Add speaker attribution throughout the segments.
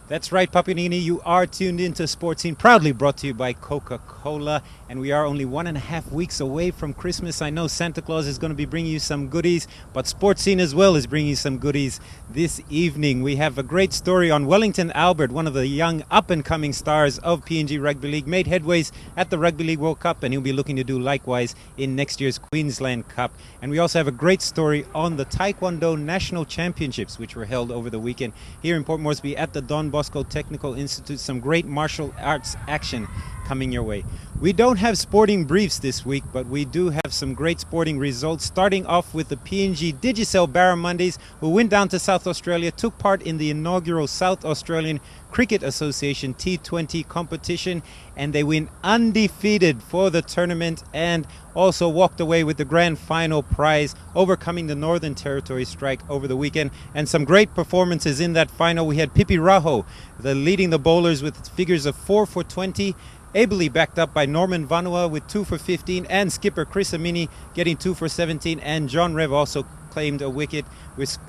Speaker 1: That's right, Papanini. You are tuned into Sports Scene, proudly brought to you by Coca-Cola. And we are only 1.5 weeks away from Christmas. I know Santa Claus is going to be bringing you some goodies, but Sports Scene as well is bringing you some goodies this evening. We have a great story on Wellington Albert, one of the young up-and-coming stars of PNG Rugby League, made headways at the Rugby League World Cup, and he'll be looking to do likewise in next year's Queensland Cup. And we also have a great story on the Taekwondo National Championships, which were held over the weekend here in Port Moresby at the Don Bosco Technical Institute. Some great martial arts action coming your way. We don't have sporting briefs this week, but we do have some great sporting results, starting off with the PNG Digicel Barramundis, who went down to South Australia, took part in the inaugural South Australian Cricket Association T20 competition, and they win undefeated for the tournament and also walked away with the grand final prize, overcoming the Northern Territory strike over the weekend. And some great performances in that final. We had Pipi Raho leading the bowlers with figures of 4 for 20, ably backed up by Norman Vanua with 2 for 15, and skipper Chris Amini getting 2 for 17, and John Rev also claimed a wicket with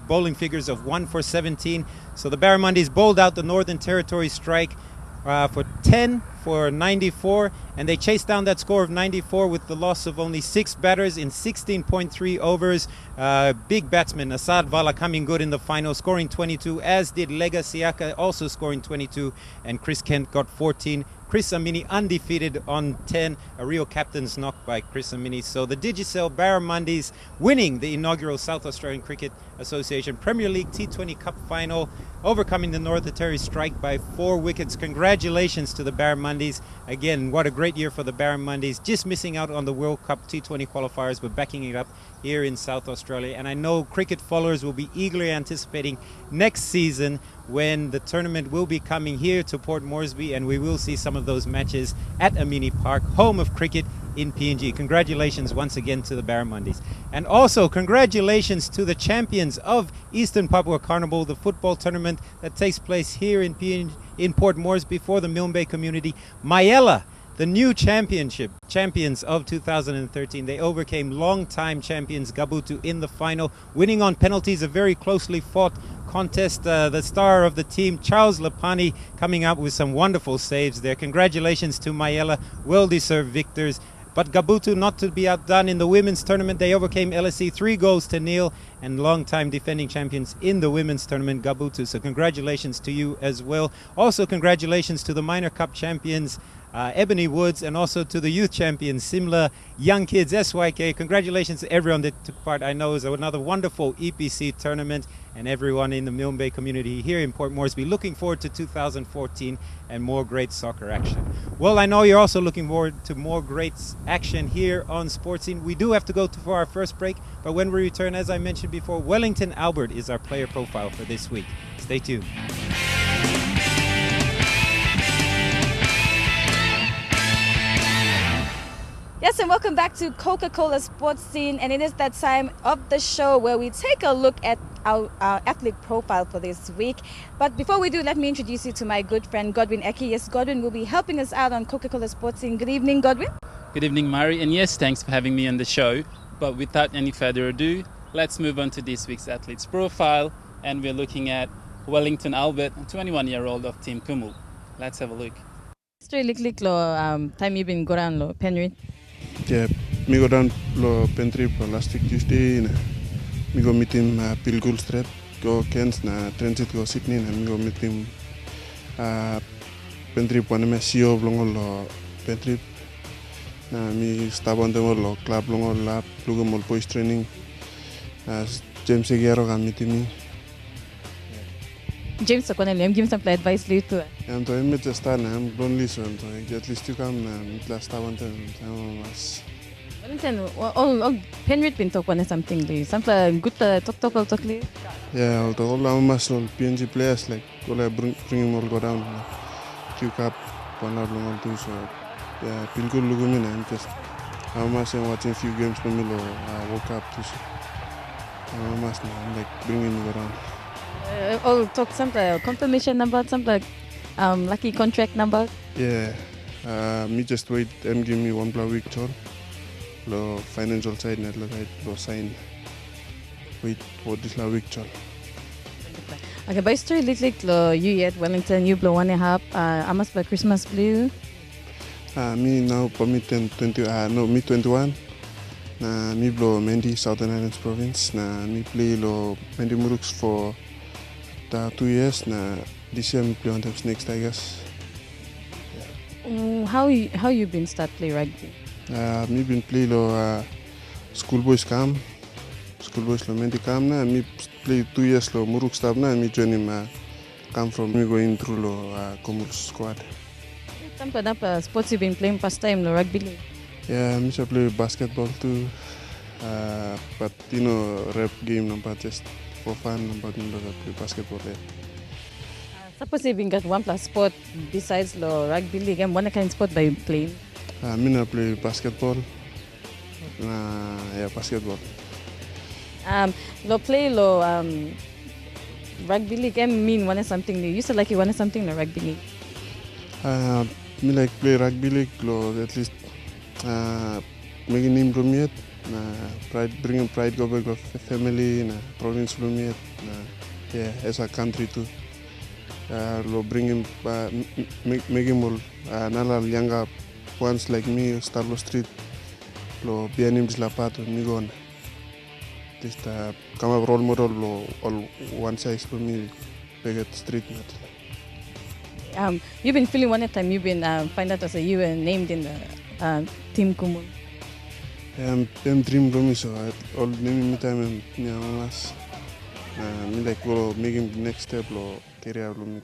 Speaker 1: bowling figures of 1 for 17. So the Barramundis bowled out the Northern Territory strike for 10 for 94, and they chased down that score of 94 with the loss of only 6 batters in 16.3 overs. Big batsman Asad Vala coming good in the final, scoring 22, as did Lega Siaka, also scoring 22, and Chris Kent got 14. Chris Amini undefeated on 10, a real captain's knock by Chris Amini. So the Digicel Barramundis winning the inaugural South Australian Cricket Association Premier League T20 Cup final, overcoming the Northern Territory strike by 4 wickets. Congratulations to the Barramundis. Again, what a great year for the Barramundis. Just missing out on the World Cup T20 qualifiers, but backing it up here in South Australia. And I know cricket followers will be eagerly anticipating next season when the tournament will be coming here to Port Moresby, and we will see some of those matches at Amini Park, home of cricket in PNG. Congratulations once again to the Barramundis. And also congratulations to the champions of Eastern Papua Carnival, the football tournament that takes place here in PNG, in Port Moresby for the Milne Bay community. Mayella, the new champions of 2013. They overcame long-time champions Gabutu in the final, winning on penalties, a very closely fought contest. The star of the team, Charles Lapani, coming up with some wonderful saves there. Congratulations to Mayella, well-deserved victors. But Gabutu not to be outdone in the women's tournament. They overcame LSE 3-0, and long-time defending champions in the women's tournament, Gabutu. So congratulations to you as well. Also congratulations to the minor cup champions, Ebony Woods, and also to the youth champions, Simla Young Kids, SYK. Congratulations to everyone that took part. I know it was another wonderful EPC tournament, and everyone in the Milne Bay community here in Port Moresby looking forward to 2014 and more great soccer action. Well, I know you're also looking forward to more great action here on Sports Scene. We do have to go for our first break, but when we return, as I mentioned before, Wellington Albert is our player profile for this week. Stay tuned.
Speaker 2: Yes, and welcome back to Coca-Cola Sports Scene, and it is that time of the show where we take a look at our athlete profile for this week. But before we do, let me introduce you to my good friend Godwin Eki. Yes, Godwin will be helping us out on Coca-Cola Sports Scene. Good evening, Godwin.
Speaker 3: Good evening, Mari, and yes, thanks for having me on the show. But without any further ado, let's move on to this week's athlete's profile, and we're looking at Wellington Albert, a 21-year-old of Team Kumu. Let's have a look.
Speaker 2: Lik time you've been going lo Penrith.
Speaker 4: Yeah, me go down lo Pentrip last week Tuesday. Me go meet him Pilgul Street. Go Cairns na transit go Sydney and me go meet him Pentrip one me CEO blongo lo Pentrip. Na me staba on lo club blongo lab plugo mol boys training. James Seguero ga meet me.
Speaker 2: James, so can give me some advice later.
Speaker 4: I'm to meet the star na I'm lonely so at least you come na meet last staba on mas.
Speaker 2: Wellington, all Penrith been talking something li. Something good talk li.
Speaker 4: Yeah, all the mas all PNG players like all bring him all go down. Q Cup, one out long too. So yeah, Pilgul Lugumi na just I'm watching few games for me lo World Cup too. I'm like bringing him around.
Speaker 2: All talk something confirmation number, something lucky contract number.
Speaker 4: Yeah, me just wait. Them give me 1 week tour. Lo financial side net lo sign. Wait for this week tour.
Speaker 2: Okay, by story litlik lo you yet Wellington you blow 1.5 amas by Christmas blue.
Speaker 4: Me now for me 20 no me 21. Na me blow Mendi Southern Highlands Province. Na me play lo Mendi Muruks for the 2 years. Na this year me play on Times Snakes Tigers.
Speaker 2: How you been start play rugby?
Speaker 4: Me been play lo schoolboys camp. Schoolboys lo Mendi camp na me play 2 years lo Muruk staff na me join him come from me going through lo Komul squad.
Speaker 2: Tampa sports you been playing past time lo rugby league.
Speaker 4: Yeah, I used to play basketball too, but you know, rep game number just for fun, but you know, play basketball there.
Speaker 2: Suppose you been got one plus sport besides lo rugby league and one kind of sport by playing.
Speaker 4: Me not play basketball. Yeah, basketball.
Speaker 2: Lo play lo rugby league and mean one something new. You said like you wanted something in rugby league.
Speaker 4: Me like play rugby league lo at least. Making name Lumiet, pride, bringing pride go back of family, province Lumiet, yeah, as a country too. Lo bring him, make him all, nala younger ones like me, Starlo Street, lo bianim dislapato, me go on. Just come up role model, lo all one size for me, big at street net.
Speaker 2: You've been feeling one time you've been find out as a you were named in the Team Kumul.
Speaker 4: I'm dream Lumi, so all name me time and Nyamas. Me like go making the next step lo career Lumi.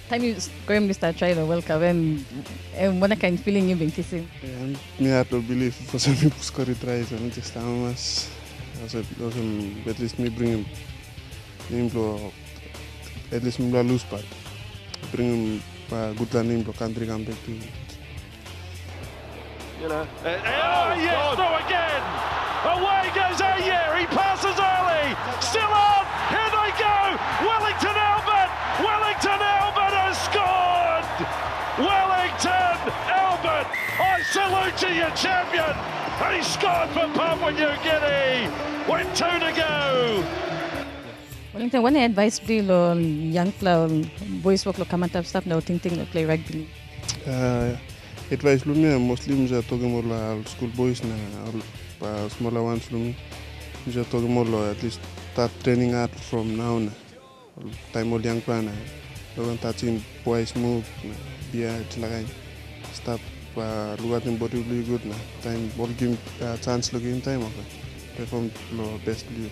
Speaker 2: Time you going to start trying to welcome and what kind of feeling you've been kissing?
Speaker 4: Me I don't believe for some people score it right, so me just Nyamas. Also at least me bring him lo at least me lose part. Bring him good name lo country come back to.
Speaker 5: You know. Yes, through again. Away goes Ayer. He passes early. Still on. Here they go. Wellington Albert. Wellington Albert has scored. Wellington Albert. I salute you, champion. And he scored for Papua New Guinea. With 2 to go.
Speaker 2: Wellington, what advice do you young player boys work lo come up stuff now thinking to play rugby?
Speaker 4: Advice Lumi, mostly me talking more school boys na smaller ones Lumi. Me talking more at least start training hard from now na. Time old young plan na. Logan touching boys move na. Yeah, it's like start look at him body really good na. Time ball game chance lo game time okay. Perform lo best play.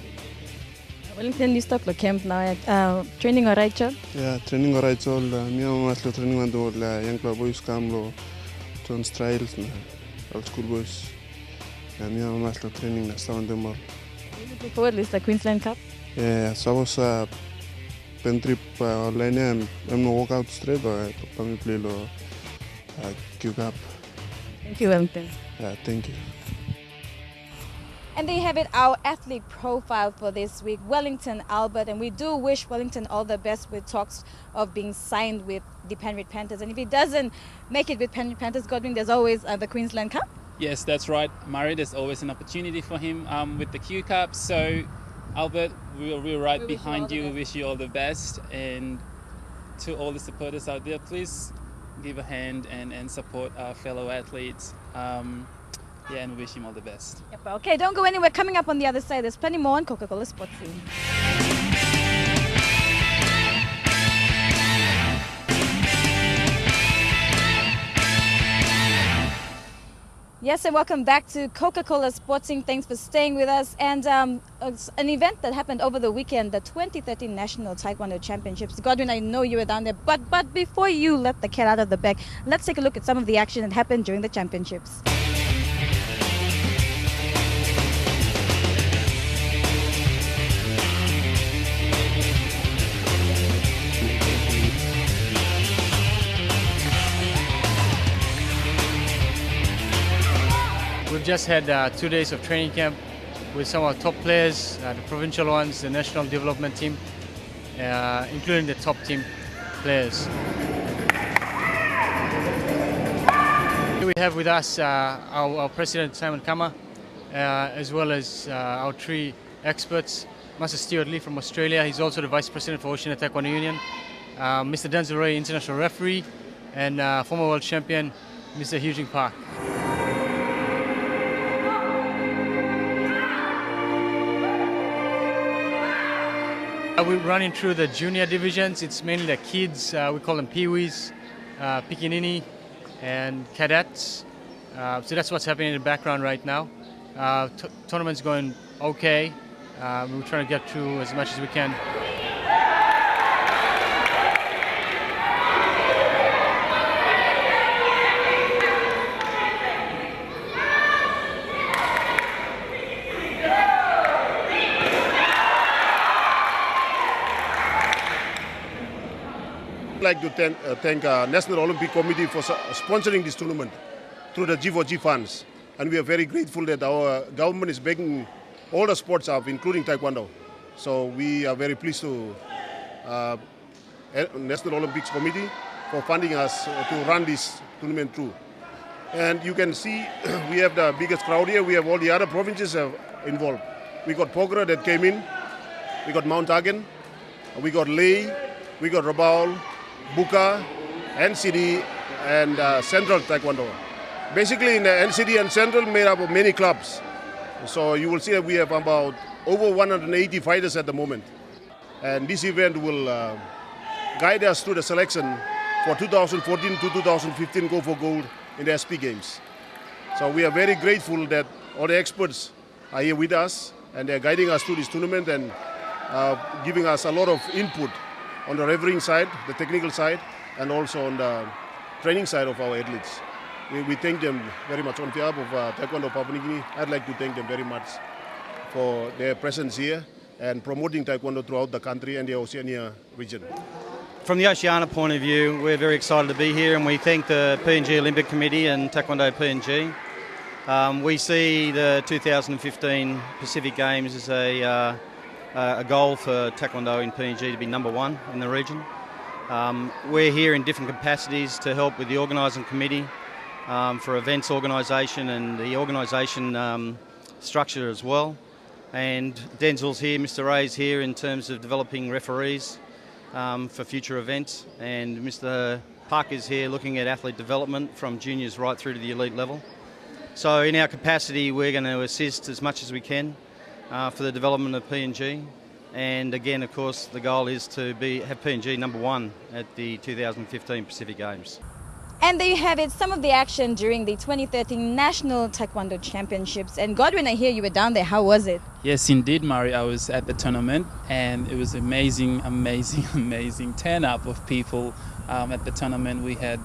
Speaker 2: Wellington, you start lo camp now. Training alright, Chad?
Speaker 4: Yeah, training alright. All me mas lo training one do young boys come lo. John Striles na all school boys. Me mas lo training na sound them all.
Speaker 2: Looking forward to the Queensland Cup?
Speaker 4: Yeah, so I was pen trip online. I'm no walk out straight or me play lo Q Cup.
Speaker 2: Thank you, Wellington.
Speaker 4: Yeah, thank you.
Speaker 2: And there you have it, our athlete profile for this week, Wellington Albert. And we do wish Wellington all the best with talks of being signed with the Penrith Panthers. And if he doesn't make it with Penrith Panthers, Godwin, there's always the Queensland Cup.
Speaker 3: Yes, that's right, Murray. There's always an opportunity for him with the Q Cup. So, Albert, we're right behind you. We wish you all the best. And to all the supporters out there, please give a hand and support our fellow athletes. And we wish him all the best.
Speaker 2: Yep, okay, don't go anywhere. Coming up on the other side, there's plenty more on Coca-Cola Sports Scene. Yes, and welcome back to Coca-Cola Sporting. Thanks for staying with us. And an event that happened over the weekend, the 2013 National Taekwondo Championships. Godwin, I know you were down there, but before you let the cat out of the bag, let's take a look at some of the action that happened during the championships.
Speaker 6: We've just had 2 days of training camp with some of our top players, the provincial ones, the national development team, including the top team players. Here we have with us our president Simon Kama, as well as our 3 experts. Master Stuart Lee from Australia, he's also the Vice President for Oceania Taekwondo Union. Mr. Denzel Ray, international referee, and former world champion, Mr. Hugh Park. We're running through the junior divisions. It's mainly the kids, we call them peewees, Pikinini, and cadets. So that's what's happening in the background right now. Tournament's going okay. We're trying to get through as much as we can.
Speaker 7: I'd like to thank National Olympic Committee for sponsoring this tournament through the G4G funds. And we are very grateful that our government is backing all the sports up, including Taekwondo. So we are very pleased to National Olympics Committee for funding us to run this tournament through. And you can see we have the biggest crowd here. We have all the other provinces involved. We got Pokhara that came in. We got Mount Agen. We got Leh. We got Rabaul, Buka, NCD, and Central Taekwondo. Basically, in the NCD and Central made up of many clubs. So you will see that we have about over 180 fighters at the moment. And this event will guide us through the selection for 2014 to 2015 Go for Gold in the SP Games. So we are very grateful that all the experts are here with us and they're guiding us through this tournament and giving us a lot of input on the refereeing side, the technical side, and also on the training side of our athletes. We thank them very much. On behalf of Taekwondo Papua New Guinea, I'd like to thank them very much for their presence here and promoting Taekwondo throughout the country and the Oceania region.
Speaker 8: From the Oceania point of view, we're very excited to be here and we thank the PNG Olympic Committee and Taekwondo PNG. We see the 2015 Pacific Games as a goal for Taekwondo in PNG to be #1 in the region. We're here in different capacities to help with the organising committee for events organisation and the organisation structure as well. And Denzel's here, Mr. Ray's here in terms of developing referees for future events, and Mr. Park is here looking at athlete development from juniors right through to the elite level. So in our capacity we're going to assist as much as we can for the development of PNG, and again of course the goal is to have PNG #1 at the 2015 Pacific Games.
Speaker 2: And there you have it, some of the action during the 2013 National Taekwondo Championships. And Godwin, I hear you were down there. How was it?
Speaker 3: Yes, indeed, Mari. I was at the tournament and it was amazing, amazing, amazing turn-up of people at the tournament. We had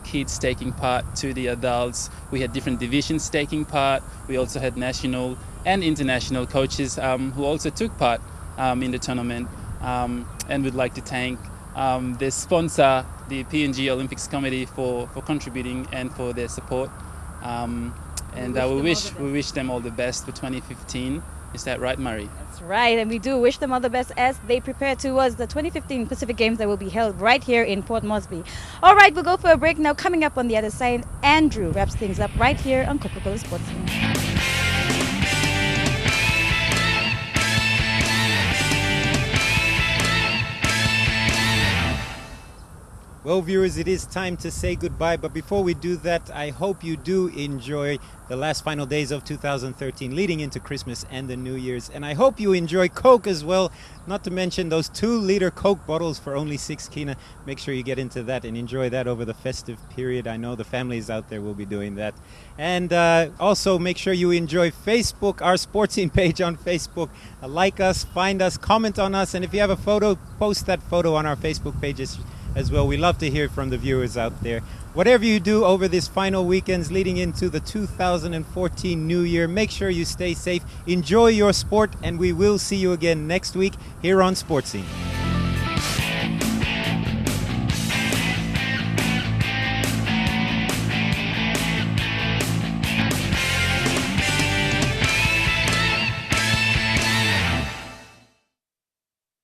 Speaker 3: kids taking part to the adults. We had different divisions taking part. We also had national and international coaches who also took part in the tournament. And we'd like to thank the sponsor, the PNG Olympics Committee, for contributing and for their support. And we wish them all the best for 2015. Is that right, Mari?
Speaker 2: That's right, and we do wish them all the best as they prepare towards the 2015 Pacific Games that will be held right here in Port Moresby. All right, we'll go for a break now. Coming up on the other side, Andrew wraps things up right here on Coca-Cola Sports Scene.
Speaker 1: Well, viewers, it is time to say goodbye, but before we do that, I hope you do enjoy the last final days of 2013 leading into Christmas and the New Year's, and I hope you enjoy Coke as well, not to mention those 2-liter Coke bottles for only 6 kina. Make sure you get into that and enjoy that over the festive period. I know the families out there will be doing that. And also make sure you enjoy Facebook, our sports scene page on Facebook. Like us, find us, comment on us, and if you have a photo, post that photo on our Facebook pages as well. We love to hear from the viewers out there. Whatever you do over this final weekends leading into the 2014 New Year, make sure you stay safe, enjoy your sport, and we will see you again next week here on Sports Scene.